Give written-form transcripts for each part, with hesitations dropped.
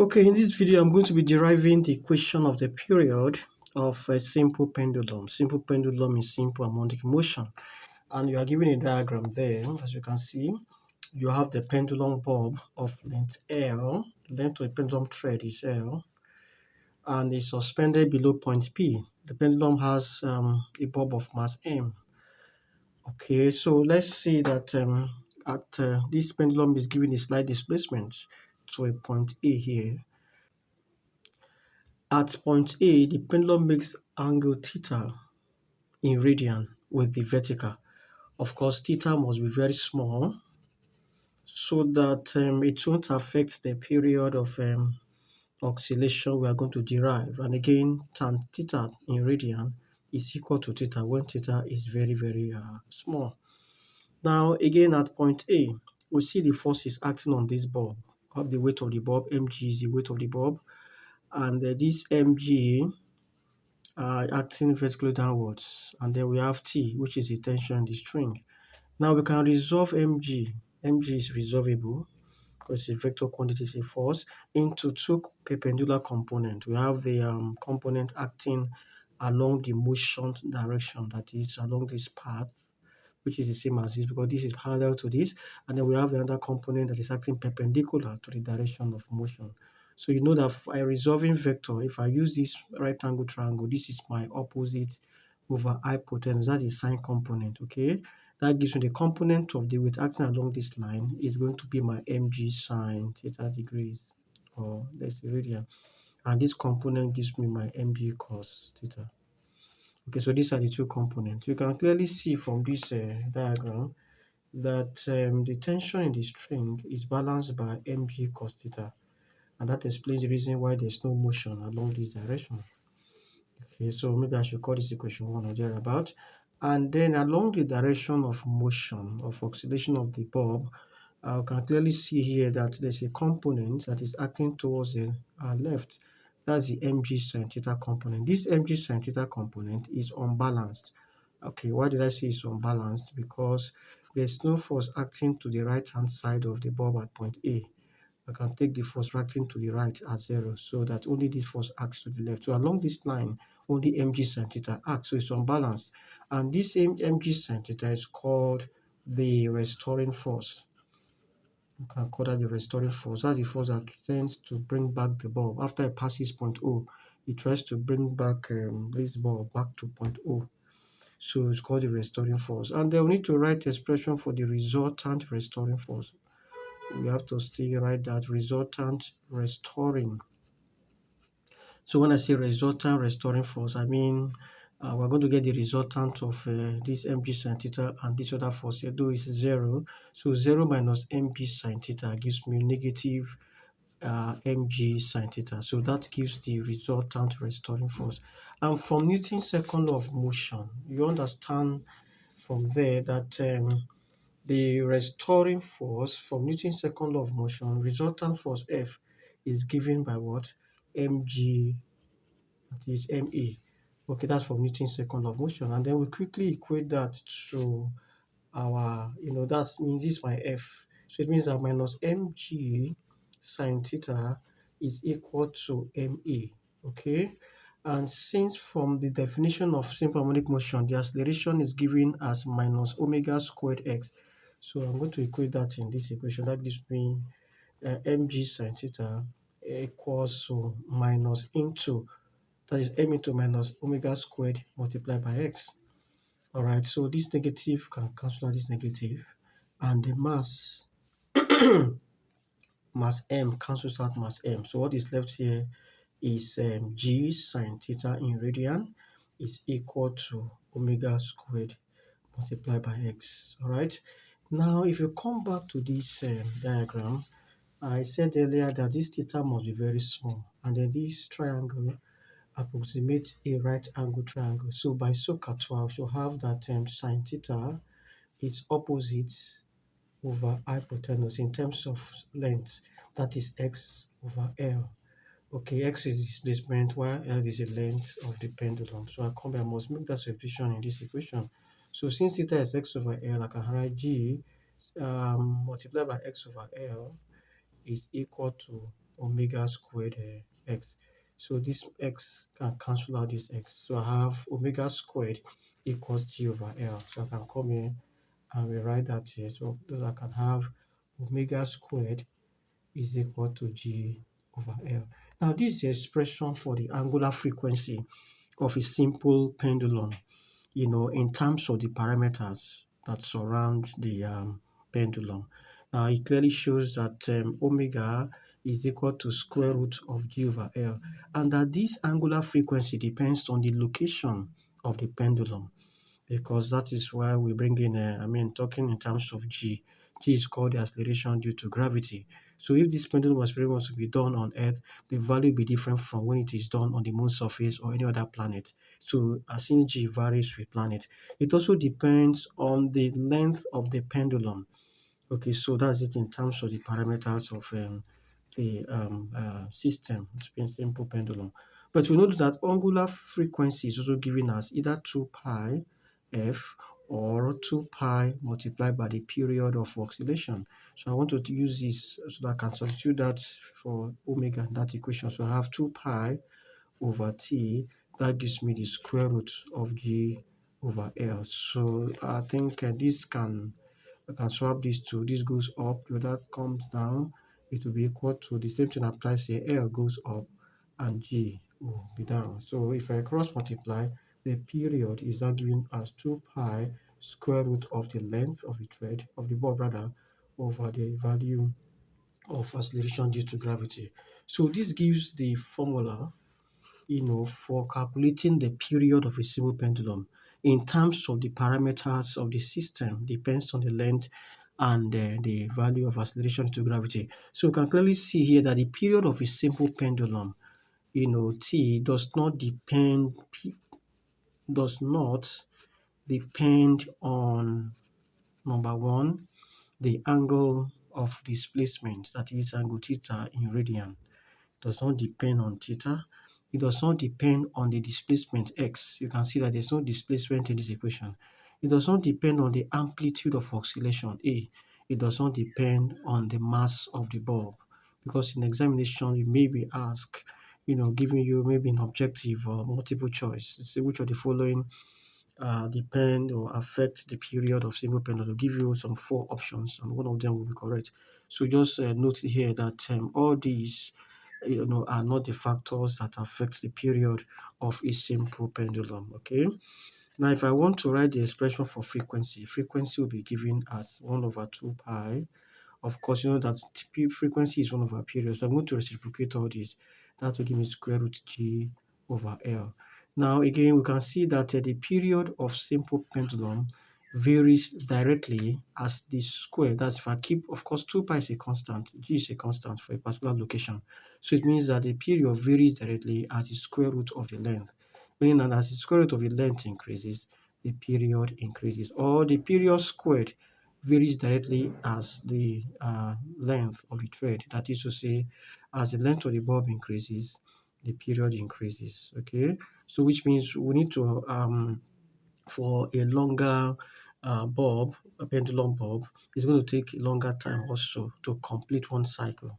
Okay, in this video, I'm going to be deriving the equation of the period of a simple pendulum. Simple pendulum is simple harmonic motion. And you are given a diagram there. As you can see, you have the pendulum bulb of length L. The length of the pendulum thread is L. And it's suspended below point P. The pendulum has a bulb of mass M. Okay, so let's see that at this pendulum is given a slight displacement to a point A here. At point A, the pendulum makes angle theta in radian with the vertical. Of course, theta must be very small so that it won't affect the period of oscillation we are going to derive. And again, tan theta in radian is equal to theta when theta is very small. Now, again, at point A, we see the forces acting on this bulb. We have the weight of the bulb, mg is the weight of the bulb, and this mg acting vertically downwards, and then we have T, which is the tension in the string. Now we can resolve mg. Mg is resolvable because it's a vector quantity, it's a force, into two perpendicular components. We have the component acting along the motion direction, that is along this path, which is the same as this because this is parallel to this, and then we have the other component that is acting perpendicular to the direction of motion. So you know that for a resolving vector, if I use this right angle triangle, this is my opposite over hypotenuse. That's the sine component, okay? That gives me the component of the weight acting along this line is going to be my mg sine theta degrees, or let's say radian. And this component gives me my mg cos theta. Okay, so these are the two components. You can clearly see from this diagram that the tension in the string is balanced by mg cos theta. And that explains the reason why there's no motion along this direction. Okay, so maybe I should call this equation 1 or thereabout. And then along the direction of motion, of oscillation of the bulb, I can clearly see here that there's a component that is acting towards the left. That's the mg sin theta component. This mg sin theta component is unbalanced. Okay, why did I say it's unbalanced? Because there's no force acting to the right hand side of the bulb at point A. I can take the force acting to the right as 0, so that only this force acts to the left. So along this line, only mg sin theta acts, so it's unbalanced. And this same mg sin theta is called the restoring force. You can call that the restoring force. That's the force that tends to bring back the bulb. After it passes point O, it tries to bring back this bulb back to point O. So it's called the restoring force. And then we need to write expression for the resultant restoring force. We have to still write that resultant restoring. So when I say resultant restoring force, I mean we're going to get the resultant of this mg sin theta and this other force, though is 0. So 0 minus mg sin theta gives me negative mg sin theta. So that gives the resultant restoring force. And from Newton's second law of motion, you understand from there that the restoring force from Newton's second law of motion, resultant force F, is given by what? Mg, that is Ma. Okay, that's from Newton's second law of motion. And then we quickly equate that to our, that means this is my F. So it means that minus Mg sine theta is equal to Ma. Okay. And since from the definition of simple harmonic motion, the acceleration is given as minus omega squared x. So I'm going to equate that in this equation. That gives me mg sine theta equals to minus into, that is m into minus omega squared multiplied by x. All right, so this negative can cancel out this negative, and the mass mass m cancels out mass m. So what is left here is g sine theta in radian is equal to omega squared multiplied by x. All right. Now, if you come back to this diagram, I said earlier that this theta must be very small, and then this triangle approximates a right angle triangle. So by SOHCAHTOA, you have that sine theta is opposite over hypotenuse in terms of length, that is x over L. Okay, x is displacement while L is the length of the pendulum. So I must make that substitution in this equation. So since theta is x over L, I can write G multiplied by x over L is equal to omega squared x. So this x can cancel out this x. So I have omega squared equals g over L. So I can come here and rewrite that here. So thus I can have omega squared is equal to g over L. Now this is the expression for the angular frequency of a simple pendulum, in terms of the parameters that surround the pendulum. Now, it clearly shows that omega is equal to square root of g over L, and that this angular frequency depends on the location of the pendulum, because that is why we bring in, talking in terms of g. G is called the acceleration due to gravity. So if this pendulum experiment was to be done on Earth, the value will be different from when it is done on the moon surface or any other planet. So since g varies with planet, it also depends on the length of the pendulum. Okay, so that's it in terms of the parameters of the system, it's been simple pendulum. But we notice that angular frequency is also given as either 2 pi f or 2 pi multiplied by the period of oscillation. So I want to use this so that I can substitute that for omega in that equation. So I have 2 pi over t. That gives me the square root of g over L. So I think this can I can swap these two. This goes up, the other comes down. It will be equal to the same thing applies here. L goes up and G will be down. So if I cross multiply, the period is now given as 2 pi square root of the length of the thread, of the bulb rather, over the value of acceleration due to gravity. So this gives the formula for calculating the period of a simple pendulum in terms of the parameters of the system depends on the length and the value of acceleration to gravity. So you can clearly see here that the period of a simple pendulum, t does not depend on number one, the angle of displacement, that is angle theta in radian does not depend on theta. It does not depend on the displacement x. You can see that there's no displacement in this equation. It does not depend on the amplitude of oscillation A. It does not depend on the mass of the bulb, because in examination you may be asked, giving you maybe an objective or multiple choice, say which of the following depend or affect the period of single pendulum. They'll give you some four options, and one of them will be correct. So just note here that all these are not the factors that affect the period of a simple pendulum. Okay. Now, if I want to write the expression for frequency, frequency will be given as 1 over 2 pi. Of course, you know that frequency is 1 over period. So I'm going to reciprocate all this. That will give me square root g over L. Now, again, we can see that the period of simple pendulum varies directly as the square. That's if I keep, of course, 2 pi is a constant, g is a constant for a particular location. So it means that the period varies directly as the square root of the length, meaning that as the square root of the length increases, the period increases, or the period squared varies directly as the length of the thread. That is to say, as the length of the bulb increases, the period increases. Okay, so which means we need to for a longer bulb, a pendulum bulb, it's going to take a longer time also to complete one cycle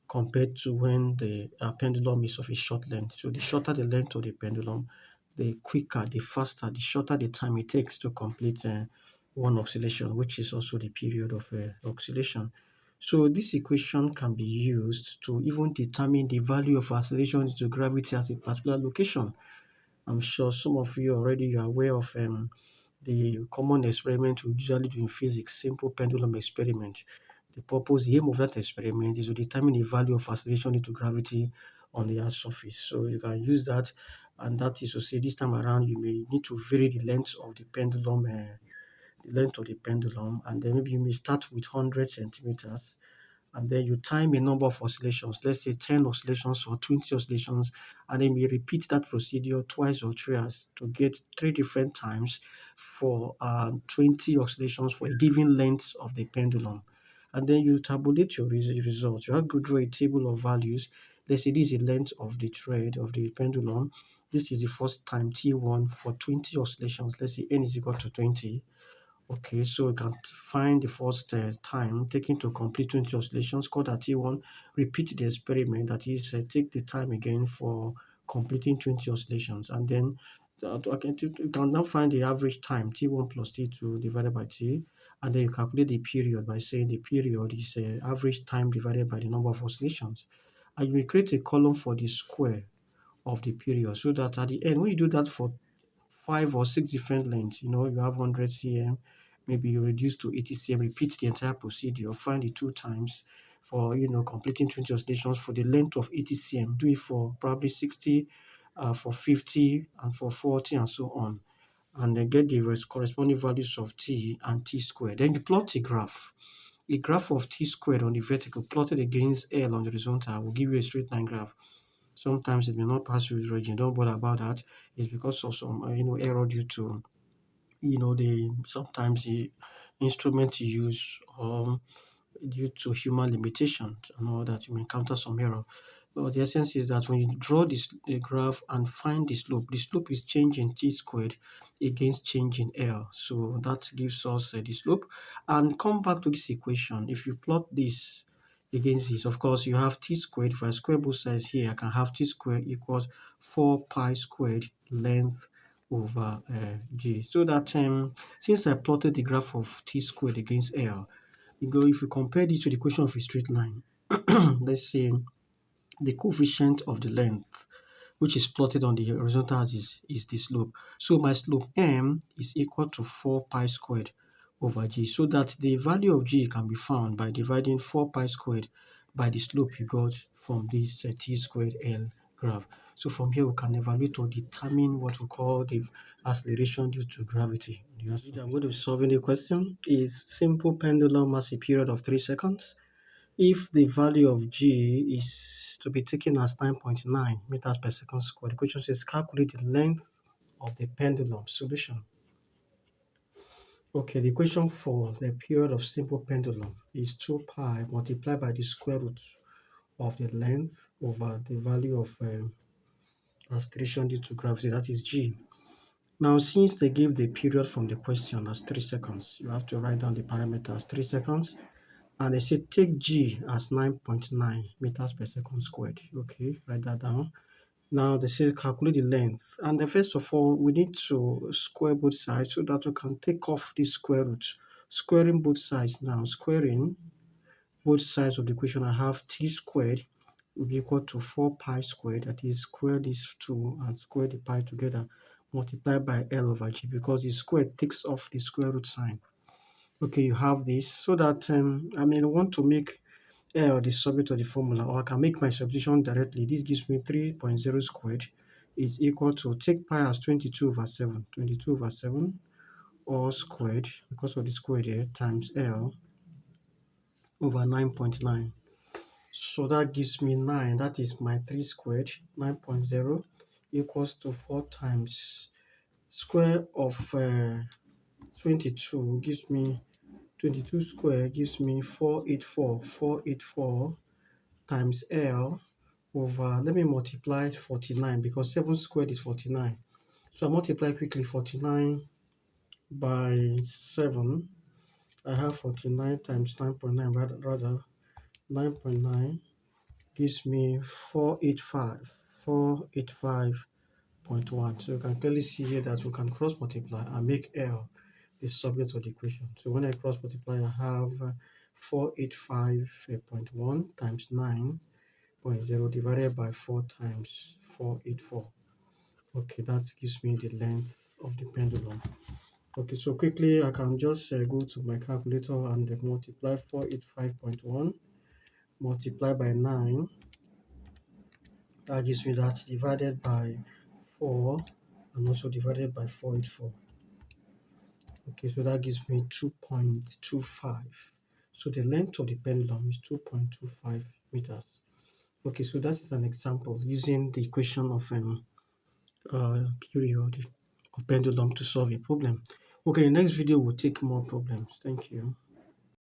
compared to when the pendulum is of a short length. So the shorter the length of the pendulum, the quicker, the faster, the shorter the time it takes to complete one oscillation, which is also the period of oscillation. So this equation can be used to even determine the value of acceleration due to gravity at a particular location. I'm sure some of you already are aware of the common experiment we usually do in physics, simple pendulum experiment. The aim of that experiment is to determine the value of acceleration due to gravity on the Earth's surface. So you can use that, and that is to say this time around you may need to vary the length of the pendulum, and then maybe you may start with 100 centimeters and then you time a number of oscillations, let's say 10 oscillations or 20 oscillations, and then you repeat that procedure twice or thrice to get three different times for 20 oscillations for a given length of the pendulum. And then you tabulate your results. You have to draw a table of values. Let's say this is the length of the thread of the pendulum. This is the first time T1 for 20 oscillations. Let's say n is equal to 20. Okay, so you can find the first time taken to complete 20 oscillations, called that T1. Repeat the experiment, that is, take the time again for completing 20 oscillations, and then you can now find the average time, T1 plus T2 divided by T, and then you calculate the period by saying the period is average time divided by the number of oscillations. And you will create a column for the square of the period, so that at the end, when you do that for 5 or 6 different lengths, you have 100 cm, maybe you reduce to 80 cm, repeat the entire procedure, find the two times for, completing 20 oscillations for the length of 80 cm, do it for probably 60, for 50, and for 40, and so on. And then get the corresponding values of t and t squared. Then you plot a graph of t squared on the vertical plotted against L on the horizontal will give you a straight line graph. Sometimes it may not pass through the region. Don't bother about that. It's because of some error due to the sometimes the instrument you use, or due to human limitations and all that, you may encounter some error. But the essence is that when you draw the graph and find the slope is changing t squared against changing L. So that gives us the slope. And come back to this equation. If you plot this against this, of course, you have t squared. If I square both sides here, I can have t squared equals 4 pi squared length over g. So that since I plotted the graph of t squared against L, if you compare this to the equation of a straight line, let's say the coefficient of the length, which is plotted on the horizontal axis, is the slope. So my slope m is equal to 4 pi squared over g, so that the value of g can be found by dividing 4 pi squared by the slope you got from this t squared L graph. So from here we can evaluate or determine what we call the acceleration due to gravity. I'm going to be solving the question. Is simple pendulum has a period of 3 seconds. If the value of g is to be taken as 9.9 meters per second squared, the question says calculate the length of the pendulum. Solution. Okay, the question for the period of simple pendulum is 2 pi multiplied by the square root of the length over the value of acceleration due to gravity, that is g. Now, since they give the period from the question as 3 seconds, you have to write down the parameter as 3 seconds. And they say take g as 9.9 meters per second squared. Okay, write that down. Now they say calculate the length. And then first of all, we need to square both sides so that we can take off the square root. Squaring both sides now. Squaring both sides of the equation, I have t squared will be equal to 4 pi squared. That is, square these two and square the pi together, multiplied by L over g, because the square takes off the square root sign. Okay, you have this, so that I may want to make L the subject of the formula, or I can make my substitution directly. This gives me 3.0 squared is equal to, take pi as 22 over 7, 22 over 7, all squared, because of the square here, times L over 9.9. So that gives me 9. That is my 3 squared, 9.0 equals to 4 times square of 22 gives me 22 square gives me 484. 484 times L over, let me multiply 49, because 7 squared is 49. So I multiply quickly 49 by 7. I have 49 times 9.9, rather 9.9 gives me 485. 485.1. So you can clearly see here that we can cross multiply and make L the subject of the equation. So when I cross multiply, I have 485.1 times 9.0 divided by 4 times 484. Okay, that gives me the length of the pendulum. Okay, so quickly I can just go to my calculator and multiply 485.1 multiply by 9. That gives me that divided by 4 and also divided by 484. Okay, so that gives me 2.25. So the length of the pendulum is 2.25 meters. Okay, so that is an example using the equation of period of pendulum to solve a problem. Okay, the next video will take more problems. Thank you.